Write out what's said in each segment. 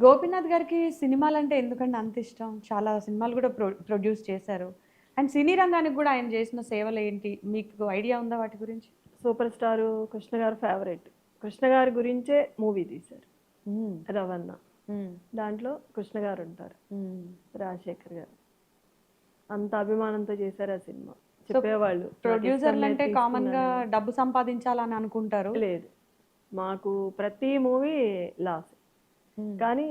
గోపీనాథ్ గారికి సినిమాలంటే ఎందుకండి అంత ఇష్టం? చాలా సినిమాలు గూడా ప్రొడ్యూస్ చేశారు. అండ్ సినీ రంగానికి గూడా ఆయన జేసిన సేవలేంటి? మీకు ఐడియా ఉందా వాటి గురించి? సూపర్ స్టారు కృష్ణ గారు ఫేవరెట్. కృష్ణ గారి గురించే మూవీ తీశారు హ్మ్. 'రవణ'. హ్మ్. దాంట్లో కృష్ణ గారు ఉంటారు. హ్మ్. రాజశేఖర్ గారు. అంత అభిమానంతో చేశారు ఆ సినిమా. సో, చెప్పేవాళ్ళు నాకిష్టం లేదు ప్రొడ్యూసర్‌లంటే కామన్‌గా తీసుకున్నానని. డబ్బు సంపాదించాలని అనుకుంటారు. లేదు. మాకు ప్రతి మూవీ లాసే. హ్మ్. కానీ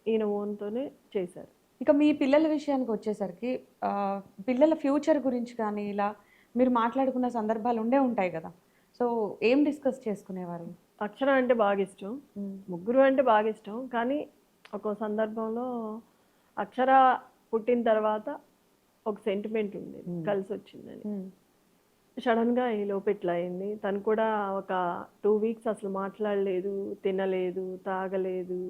ఈయన ఓన్‌తోనే చేశారు. ఇక మీ పిల్లల విషయానికొచ్చేసరికి పిల్లల ఫ్యూచర్ గురించి కానీ, ఇలా మీరు మాట్లాడుకున్న సందర్భాలు ఉండే ఉంటాయి గదా! సో, ఏం డిస్కస్ చేసుకునేవారు? అక్షర అంటే బాగిష్టం. హ్మ్. ముగ్గురు అంటే బాగిష్టం. కానీ ఒక్కో సందర్భంలో అక్షర పుట్టిన తర్వాత ఒక సెంటిమెంట్ ఉండేది. హ్మ్. కలిసొచ్చిందని. హ్మ్. సడన్‌గా ఈలోపు ఇట్లా అయింది. తను కూడా ఒక 2 వీక్స్ అసలు మాట్లాడలేదు, తినలేదు, తాగలేదు.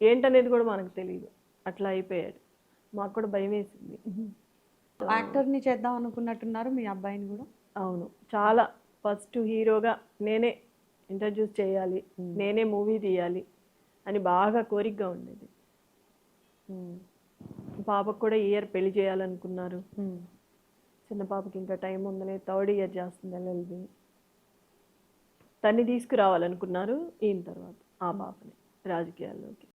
ఏంటనేది కూడా మనకు తెలీదు. అట్లా అయిపోయాడు. మాకు కూడా భయమేసింది. హుహు. సో యాక్టర్‌ని చేద్దాం అనుకున్నట్టున్నారు మీ అబ్బాయిని గూడా? అవును. చాలా ఫస్ట్ హీరోగా నేనే ఇంట్రడ్యూస్ చేయాలి. హ్మ్. నేనే మూవీ తీయాలి అని బాగా కోరికగా ఉండేది. హ్మ్. పాపకు కూడా ఈ ఇయర్ పెళ్లి చేయాలనుకున్నారు. హ్మ్. చిన్న పాపకి ఇంకా టైం ఉందని థర్డ్ ఇయర్ చేస్తుంది ఎల్ఎల్బి. తన్ని తీసుకురావాలనుకున్నారు ఈయన తర్వాత ఆ పాపని రాజకీయాల్లోకి.